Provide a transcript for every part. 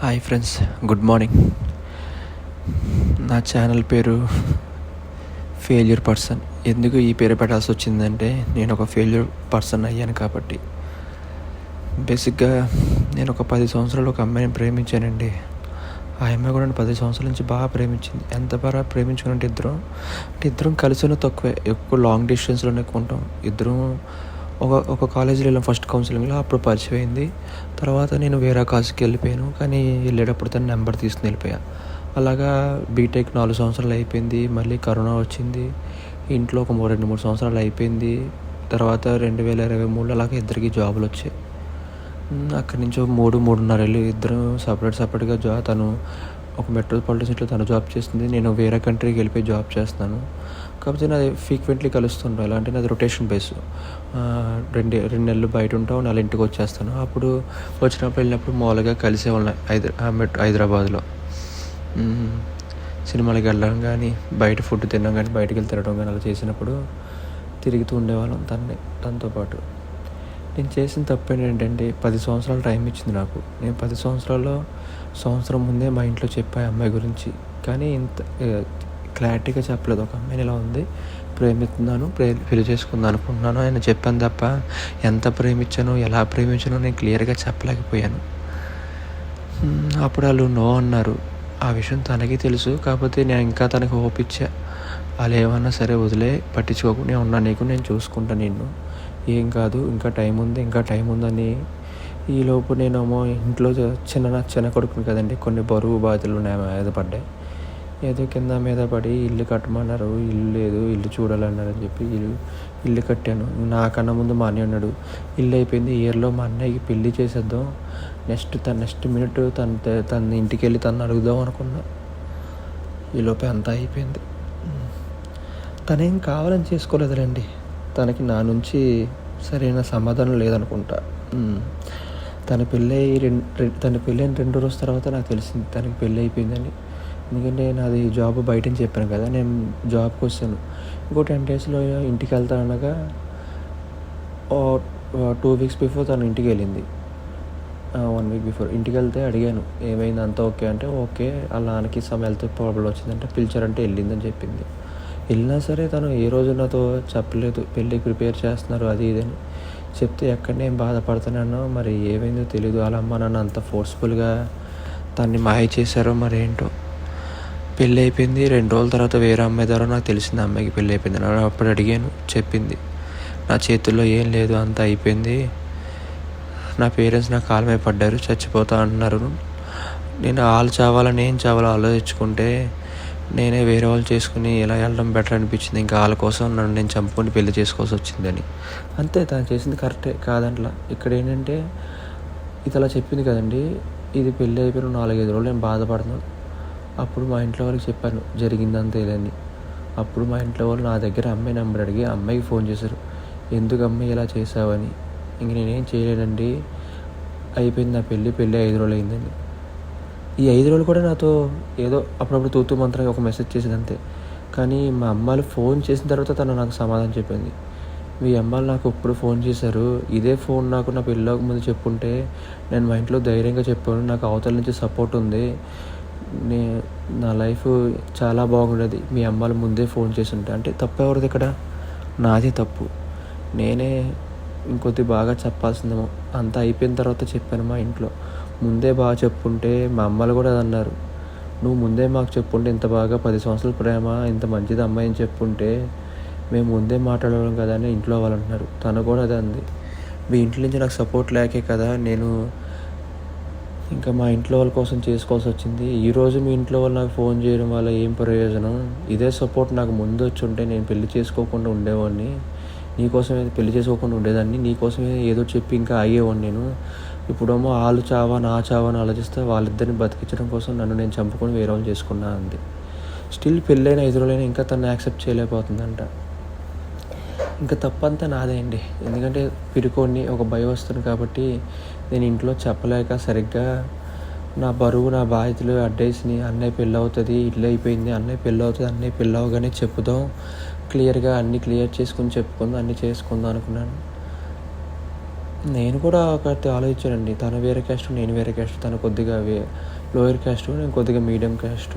Hi friends, good morning. నా channel పేరు failure person. ఎందుకు ఈ పేరు పెట్టాల్సి వచ్చిందంటే నేను ఒక ఫెయిల్యూర్ పర్సన్ అయ్యాను కాబట్టి. బేసిక్గా నేను ఒక 10 సంవత్సరాలు ఒక అమ్మాయిని ప్రేమించానండి. ఆ అమ్మాయి కూడా 10 సంవత్సరాల నుంచి బాగా ప్రేమించింది. ఎంత బాగా ప్రేమించుకుంటే ఇద్దరం కలిసి ఉన్న తక్కువే, ఎక్కువ లాంగ్ డిస్టెన్స్లోనే ఉంటాం. ఇద్దరం ఒక కాలేజీలో వెళ్ళాం ఫస్ట్ కౌన్సిలింగ్లో, అప్పుడు పరిచయం అయింది. తర్వాత నేను వేరే కాలేజ్కి వెళ్ళిపోయాను, కానీ వెళ్ళేటప్పుడు తన నెంబర్ తీసుకుని వెళ్ళిపోయా. అలాగా బీటెక్ 4 సంవత్సరాలు అయిపోయింది. మళ్ళీ కరోనా వచ్చింది. ఇంట్లో ఒక 2-3 సంవత్సరాలు అయిపోయింది. తర్వాత 2023లో అలాగే ఇద్దరికి జాబులు వచ్చాయి. అక్కడి నుంచి 3-3.5 ఏళ్ళు ఇద్దరం సపరేట్గా తను ఒక మెట్రోపాలిటన్ సిటీలో తను జాబ్ చేస్తుంది, నేను వేరే కంట్రీకి వెళ్ళిపోయి జాబ్ చేస్తున్నాను. కాకపోతే నాది ఫ్రీక్వెంట్లీ కలుస్తుంటాం. ఎలా అంటే నాది రొటేషన్ బేస్. 2 నెలలు బయట ఉంటాం, నెల ఇంటికి వచ్చేస్తాను. అప్పుడు వెళ్ళినప్పుడు మామూలుగా కలిసేవాళ్ళం హైదరాబాద్లో. సినిమాలకి వెళ్ళడం కానీ, బయట ఫుడ్ తినడం కానీ, బయటకు వెళ్ళి తిరగడం కానీ అలా చేసినప్పుడు తిరుగుతూ ఉండేవాళ్ళం తనతో పాటు. నేను చేసిన తప్పు ఏంటంటే 10 సంవత్సరాలు టైం ఇచ్చింది నాకు. నేను 10 సంవత్సరం ముందే మా ఇంట్లో చెప్పా అమ్మాయి గురించి, కానీ ఇంత క్లారిటీగా చెప్పలేదు. ఒక అమ్మాయిని ఇలా ఉంది, ప్రేమిస్తున్నాను, పెళ్లి చేసుకుందాం అనుకుంటున్నాను అని చెప్పాను తప్ప ఎంత ప్రేమించానో, ఎలా ప్రేమించానో నేను క్లియర్గా చెప్పలేకపోయాను. అప్పుడు వాళ్ళు నో అన్నారు. ఆ విషయం తనకి తెలుసు, కాకపోతే నేను ఇంకా తనకి హోప్ ఇచ్చా. వాళ్ళు ఏమన్నా సరే వదిలే, పట్టించుకోకు, నేను ఉన్నా, నేను చూసుకుంటా నిన్ను, ఏం కాదు, ఇంకా టైం ఉందని. ఈలోపు నేనేమో ఇంట్లో చిన్న కొడుకుని కదండి, కొన్ని బరువు బాధ్యతలు మీద పడ్డాయి. ఏదో కింద మీద పడి ఇల్లు కట్టమన్నారు, ఇల్లు లేదు, ఇల్లు చూడాలన్నారని చెప్పి ఇల్లు కట్టాను. నాకన్నా ముందు మా అన్నయ్య ఉన్నాడు. ఇల్లు అయిపోయింది. ఇయర్లో మా అన్నయ్యకి పెళ్లి చేసేద్దాం, నెక్స్ట్ మినిట్ తన ఇంటికి వెళ్ళి తను అడుగుదాం అనుకున్నా. ఈలోపే అంతా అయిపోయింది. తనేం కావాలని చేసుకోలేదులేండి. తనకి నా నుంచి సరైన సమాధానం లేదనుకుంటా. తన పెళ్ళైన 2 రోజుల తర్వాత నాకు తెలిసింది తనకి పెళ్ళి అయిపోయిందని. ఎందుకంటే నాది జాబ్ బయట అని చెప్పాను కదా, నేను జాబ్కి వచ్చాను. ఇంకో 10 డేస్లో ఇంటికి వెళ్తానగా 2 వీక్స్ బిఫోర్ తను ఇంటికి వెళ్ళింది. 1 వీక్ బిఫోర్ ఇంటికి వెళ్తే అడిగాను, ఏమైంది, అంతా ఓకే అంటే ఓకే. వాళ్ళ నాన్నకి సమ్ హెల్త్ ప్రాబ్లం వచ్చిందంటే పిలిచారంటే వెళ్ళిందని చెప్పింది. వెళ్ళినా సరే తను ఏ రోజు నాతో చెప్పలేదు పెళ్ళికి ప్రిపేర్ చేస్తున్నారు అది ఇదని. చెప్తే ఎక్కడ నేను బాధపడుతున్నానో మరి ఏమైందో తెలీదు. వాళ్ళ అమ్మ నన్ను అంత ఫోర్స్ఫుల్గా తన్ని మాయ చేశారో మరి ఏంటో. పెళ్ళి అయిపోయింది. 2 రోజుల తర్వాత వేరే అమ్మాయి ద్వారా నాకు తెలిసింది అమ్మాయికి పెళ్ళి అయిపోయింది. అప్పుడు అడిగాను, చెప్పింది, నా చేతుల్లో ఏం లేదు, అంతా అయిపోయింది. నా పేరెంట్స్ నా కాళ్ళ మీద పడ్డారు, చచ్చిపోతా అంటున్నారు. నేను వాళ్ళు చావాలో నేను చావాలో ఆలోచించుకుంటే నేనే వేరే వాళ్ళు చేసుకుని ఇలా వెళ్ళడం బెటర్ అనిపించింది. ఇంకా వాళ్ళ కోసం నన్ను నేను చంపుకొని పెళ్లి చేసుకోవాల్సి వచ్చిందని. అంతే, తను చేసింది కరెక్టే కాదంట్లా. ఇక్కడ ఏంటంటే ఇది అలా చెప్పింది కదండి, ఇది పెళ్ళి అయిపోయిన 4-5 రోజులు నేను బాధపడుతున్నాను. అప్పుడు మా ఇంట్లో వాళ్ళకి చెప్పాను జరిగిందంతా ఇదని. అప్పుడు మా ఇంట్లో వాళ్ళు నా దగ్గర అమ్మాయి నెంబర్ అడిగి అమ్మాయికి ఫోన్ చేశారు, ఎందుకు అమ్మాయి ఇలా చేసావని. ఇంక నేనేం చేయలేదండి, అయిపోయింది నా పెళ్ళి 5 రోజులు అయిందండి. ఈ 5 రోజులు కూడా నాతో ఏదో అప్పుడప్పుడు తూతూ మంత్రంగా ఒక మెసేజ్ చేసేది అంతే. కానీ మా అమ్మాయిలు ఫోన్ చేసిన తర్వాత తను నాకు సమాధానం చెప్పింది, మీ అమ్మాయిలు నాకు ఇప్పుడు ఫోన్ చేశారు, ఇదే ఫోన్ నాకు నా పెళ్ళికి ముందు చెప్పుంటే నేను మా ఇంట్లో ధైర్యంగా చెప్పాను, నాకు అవతల నుంచి సపోర్ట్ ఉంది, నా లైఫ్ చాలా బాగుండేది, మీ అమ్మాయిలు ముందే ఫోన్ చేసి ఉంటే. అంటే తప్పు ఎవరిది ఇక్కడ? నాదే తప్పు. నేనే ఇంకొద్ది బాగా చెప్పాల్సిందేమో. అంతా అయిపోయిన తర్వాత చెప్పాను మా ఇంట్లో. ముందే బాగా చెప్పుంటే మా అమ్మలు కూడా అది అన్నారు, నువ్వు ముందే మాకు చెప్పుంటే ఇంత బాగా 10 సంవత్సరాల ప్రేమ, ఇంత మంచిది అమ్మాయి అని చెప్పుంటే మేము ముందే మాట్లాడేవాళ్ళం కదా అని ఇంట్లో వాళ్ళు అంటున్నారు. తను కూడా అదే అంది, మీ ఇంట్లో నుంచి నాకు సపోర్ట్ లేకే కదా నేను ఇంకా మా ఇంట్లో వాళ్ళ కోసం చేసుకోవాల్సి వచ్చింది. ఈరోజు మీ ఇంట్లో వాళ్ళు నాకు ఫోన్ చేయడం వల్ల ఏం ప్రయోజనం? ఇదే సపోర్ట్ నాకు ముందు వచ్చి ఉంటే నేను పెళ్లి చేసుకోకుండా ఉండేవాడిని, నీకోసమే పెళ్లి చేసుకోకుండా ఉండేదాన్ని, నీకోసమే ఏదో చెప్పి ఇంకా అయ్యేవాడిని నేను. ఇప్పుడేమో వాళ్ళు చావా నా చావా అని ఆలోచిస్తే వాళ్ళిద్దరిని బతికించడం కోసం నన్ను నేను చంపుకొని వేరే వాళ్ళు చేసుకున్నా అంది. స్టిల్ పెళ్ళైన 5 రోజులైనా ఇంకా తను యాక్సెప్ట్ చేయలేకపోతుందంట. ఇంకా తప్పంతా నాదే అండి. ఎందుకంటే పిరుకోని ఒక భయం వస్తుంది కాబట్టి నేను ఇంట్లో చెప్పలేక సరిగ్గా నా బరువు, నా బాధ్యతలు అడ్డేసిని, అన్నయ్య పెళ్ళి అవుతుంది, ఇల్లు అయిపోయింది, అన్నయ్య పెళ్ళి అవుతుంది, అన్నయ్య పెళ్ళి అవగానే చెప్పుదాం, క్లియర్గా అన్నీ క్లియర్ చేసుకుని చెప్పుకుందాం, అన్నీ చేసుకుందాం అనుకున్నాను. నేను కూడా ఒకటి ఆలోచించానండి. తను వేరే క్యాస్ట్, నేను వేరే క్యాస్ట్. తను కొద్దిగా లోయర్ క్యాస్ట్, నేను కొద్దిగా మీడియం క్యాస్ట్.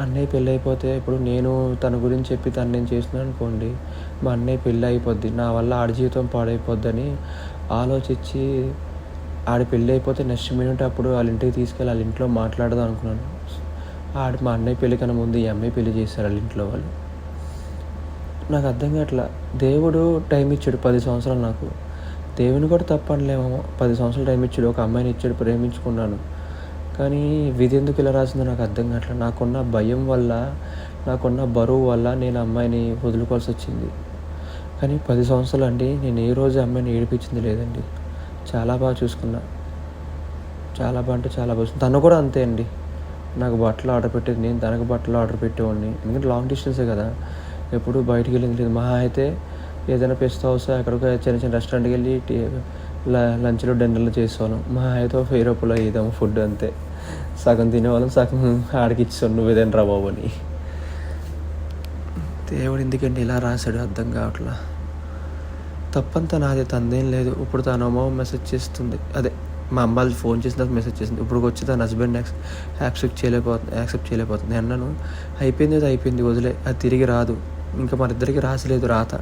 అన్నయ్య పెళ్ళి అయిపోతే ఇప్పుడు నేను తన గురించి చెప్పి తను నేను చేసినాను అనుకోండి, మా అన్నయ్య పెళ్ళి అయిపోద్ది, నా వల్ల ఆడి జీవితం పాడైపోద్దని ఆలోచించి ఆడి పెళ్ళి అయిపోతే నెక్స్ట్ మినిట్ అప్పుడు వాళ్ళ ఇంటికి తీసుకెళ్ళి వాళ్ళ ఇంట్లో మాట్లాడదాం అనుకున్నాను. మా అన్నయ్య పెళ్ళి కన్నా ముందు ఈ అమ్మాయి పెళ్ళి చేశారు వాళ్ళ ఇంట్లో వాళ్ళు. నాకు అర్థం కావట్లా. దేవుడు టైం ఇచ్చాడు 10 సంవత్సరాలు నాకు. దేవుని కూడా తప్పనలేమో, 10 సంవత్సరాలు టైం ఇచ్చాడు, ఒక అమ్మాయిని ఇచ్చాడు, ప్రేమించుకున్నాను. కానీ విధి ఎందుకు ఇలా రాసిందో నాకు అర్థం కావట్లేదు. నాకున్న భయం వల్ల, నాకున్న బరువు వల్ల నేను అమ్మాయిని వదులుకోవాల్సి వచ్చింది. కానీ 10 సంవత్సరాలు అండి, నేను ఏ రోజు అమ్మాయిని ఏడిపించింది లేదండి. చాలా బాగా చూసుకున్నా. చాలా బాగా అంటే చాలా బాగా. తను కూడా అంతే అండి. నాకు బట్టలు ఆర్డర్ పెట్టేది, నేను తనకు బట్టలు ఆర్డర్ పెట్టేవాడిని. ఎందుకంటే లాంగ్ డిస్టెన్సే కదా, ఎప్పుడు బయటికి వెళ్ళింది లేదు. మహా అయితే ఏదైనా పెస్ట్ హౌస్ ఎక్కడికో చిన్న చిన్న రెస్టారెంట్కి వెళ్ళి లంచ్లో డిన్నర్లు చేసేవాళ్ళం. మహా అయితే 1000 రూపాయలు అయ్యేదాము ఫుడ్, అంతే. సగం తినేవాళ్ళం, సగం ఆడికి ఇచ్చాను, నువ్వు ఏదైనా రా బాబు అని. దేవుడు ఎందుకండి ఇలా రాశాడు అర్థం కావట్లా. తప్పంతా నాదే, తందేం లేదు. ఇప్పుడు తన అమ్మ మెసేజ్ చేస్తుంది, అదే మా అమ్మ ఫోన్ చేసిన తర్వాత మెసేజ్ చేసింది. ఇప్పుడు వచ్చి తన హస్బెండ్ యాక్సెప్ట్ చేయలేకపోతుంది. నేను అన్నాను, అయిపోయింది, అది అయిపోయింది, వదిలే, అది తిరిగి రాదు. ఇంకా మన ఇద్దరికి రాసలేదు రాత,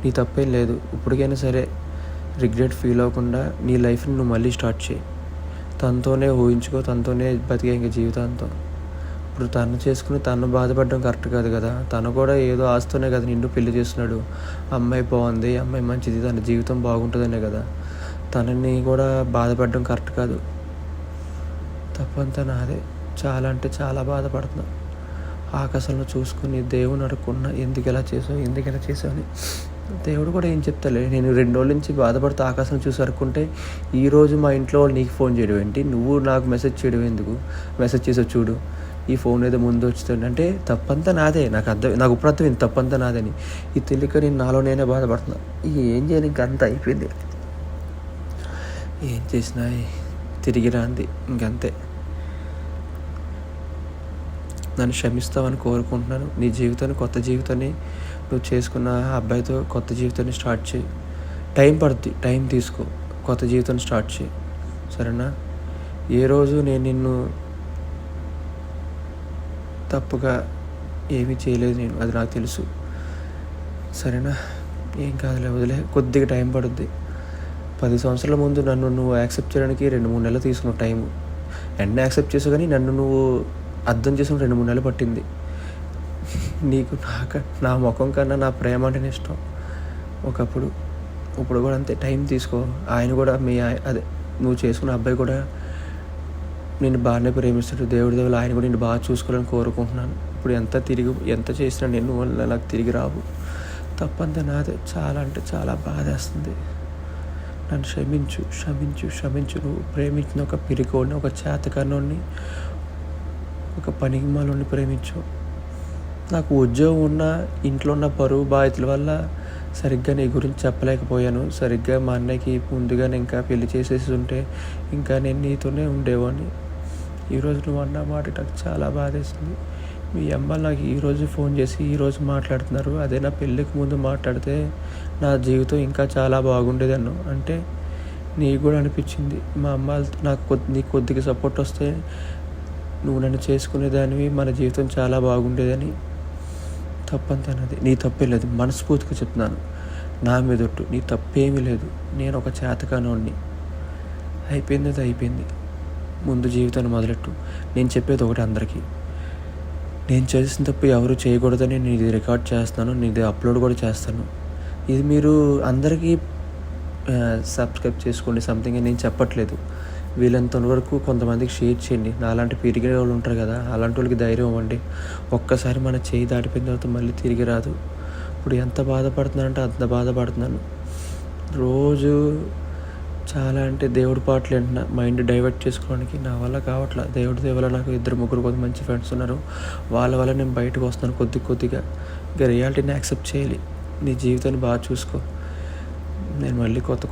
నీ తప్పేం లేదు. ఇప్పటికైనా సరే రిగ్రెట్ ఫీల్ అవ్వకుండా నీ లైఫ్ని నువ్వు మళ్ళీ స్టార్ట్ చేయి. తనతోనే ఊహించుకో, తనతోనే బతికే ఇంక జీవితాంతం. ఇప్పుడు తను చేసుకుని తను బాధపడడం కరెక్ట్ కాదు కదా. తను కూడా ఏదో ఆస్తోనే కదా నిన్ను పెళ్లి చేస్తున్నాడు. అమ్మాయి బాగుంది, అమ్మాయి మంచిది, తన జీవితం బాగుంటుందనే కదా. తనని కూడా బాధపడడం కరెక్ట్ కాదు. తప్పంతా నాదే. చాలా అంటే చాలా బాధపడుతున్నా. ఆకాశంలో చూసుకుని దేవుని అడుక్కున్నా, ఎందుకు ఇలా చేసావు అని. దేవుడు కూడా ఏం చెప్తాలే. నేను 2 రోజుల నుంచి బాధపడుతూ ఆకాశం చూసి అరుక్కుంటే, ఈరోజు మా ఇంట్లో వాళ్ళు నీకు ఫోన్ చేయడం ఏంటి, నువ్వు నాకు మెసేజ్ చేయడం ఎందుకు, మెసేజ్ చేసావు చూడు, ఈ ఫోన్ ఏదో ముందు వచ్చుతుంది అంటే తప్పంతా నాదే. నాకు ఇప్పుడు అర్థమైంది తప్పంతా నాదని. ఇది తెలియక నేను నాలో నేనే బాధపడుతున్నా. ఏం చేయను, ఇంకంతా అయిపోయింది. ఏం చేసినా తిరిగి రాంది, ఇంకంతే. నన్ను క్షమిస్తావని కోరుకుంటున్నాను. నీ జీవితాన్ని, కొత్త జీవితాన్ని నువ్వు చేసుకున్న అబ్బాయితో కొత్త జీవితాన్ని స్టార్ట్ చేయి. టైం పడుతుంది, టైం తీసుకో, కొత్త జీవితాన్ని స్టార్ట్ చేయి, సరేనా. ఏ రోజు నేను నిన్ను తప్పుగా ఏమీ చేయలేదు, నేను అది నాకు తెలుసు, సరేనా. ఏం కాదులే, వదిలే, కొద్దిగా టైం పడుద్ది. 10 సంవత్సరాల ముందు నన్ను నువ్వు యాక్సెప్ట్ చేయడానికి 2-3 నెలలు తీసుకున్నావు టైము. వెంటనే యాక్సెప్ట్ చేసావు, కానీ నన్ను నువ్వు అర్థం చేసుకుని 2-3 నెలలు పట్టింది. నీకు నా ముఖం కన్నా నా ప్రేమ అంటేనే ఇష్టం ఒకప్పుడు. ఇప్పుడు కూడా అంతే, టైం తీసుకో. ఆయన కూడా అదే నువ్వు చేసుకున్న అబ్బాయి కూడా నేను బాగానే ప్రేమిస్తాడు. దేవుడి దేవుడు ఆయన కూడా నేను బాగా చూసుకోవాలని కోరుకుంటున్నాను. ఇప్పుడు ఎంత చేసినా నేను వల్ల నాకు తిరిగి రావు. తప్పంతా నాదే. చాలా అంటే చాలా బాధేస్తుంది. నన్ను క్షమించు. నువ్వు ప్రేమించిన ఒక పిరికోడిని, ఒక చేతకానోడిని, ఒక పనికిమాలోని ప్రేమించు. నాకు ఉద్యోగం ఉన్న, ఇంట్లో ఉన్న పరువు బాధ్యతల వల్ల సరిగ్గా నీ గురించి చెప్పలేకపోయాను. సరిగ్గా మా అన్నయ్యకి ముందుగానే ఇంకా పెళ్లి చేసేసి ఉంటే ఇంకా నేను నీతోనే ఉండేవాడిని. ఈరోజు నువ్వు అన్న మాట నాకు చాలా బాధేసింది. మీ అమ్మ నాకు ఈరోజు ఫోన్ చేసి ఈరోజు మాట్లాడుతున్నారు. అదే నా పెళ్ళికి ముందు మాట్లాడితే నా జీవితం ఇంకా చాలా బాగుండేదన్ను అంటే నీకు కూడా అనిపించింది. మా అమ్మ నీకు కొద్దిగా సపోర్ట్ వస్తే నువ్వు నన్ను చేసుకునేదానివి, మన జీవితం చాలా బాగుండేదని. తప్పంతా నాది, నీ తప్పే లేదు, మనస్ఫూర్తిగా చెప్తున్నాను. నా మీదొట్టు, నీ తప్పేమీ లేదు. నేను ఒక చేతకానోడిని. అయిపోయింది, అది అయిపోయింది. ముందు జీవితాన్ని మొదలెట్టు. నేను చెప్పేది ఒకటి అందరికీ, నేను చేసిన తప్పు ఎవరు చేయకూడదని నేను ఇది రికార్డ్ చేస్తాను, నేను ఇది అప్లోడ్ కూడా చేస్తాను. ఇది మీరు అందరికీ సబ్స్క్రైబ్ చేసుకోండి, సంథింగ్ నేను చెప్పట్లేదు. వీళ్ళంత వరకు కొంతమందికి షేర్ చేయండి. నాలాంటి పెరిగిన వాళ్ళు ఉంటారు కదా, అలాంటి వాళ్ళకి ధైర్యం ఇవ్వండి. ఒక్కసారి మన చేయి దాటిపోయిన తర్వాత మళ్ళీ తిరిగి రాదు. ఇప్పుడు ఎంత బాధపడుతున్నానంటే అంత బాధపడుతున్నాను. రోజు చాలా అంటే దేవుడి పాటలు వింటున్నా, మైండ్ డైవర్ట్ చేసుకోవడానికి. నా వల్ల కావట్లా. దేవుడి వల్ల నాకు 2-3 కొంత మంచి ఫ్రెండ్స్ ఉన్నారు. వాళ్ళ వల్ల నేను బయటకు వస్తున్నాను కొద్దిగా. ఇంకా రియాలిటీని యాక్సెప్ట్ చేయాలి. నీ జీవితాన్ని బాగా చూసుకో. నేను మళ్ళీ కొత్త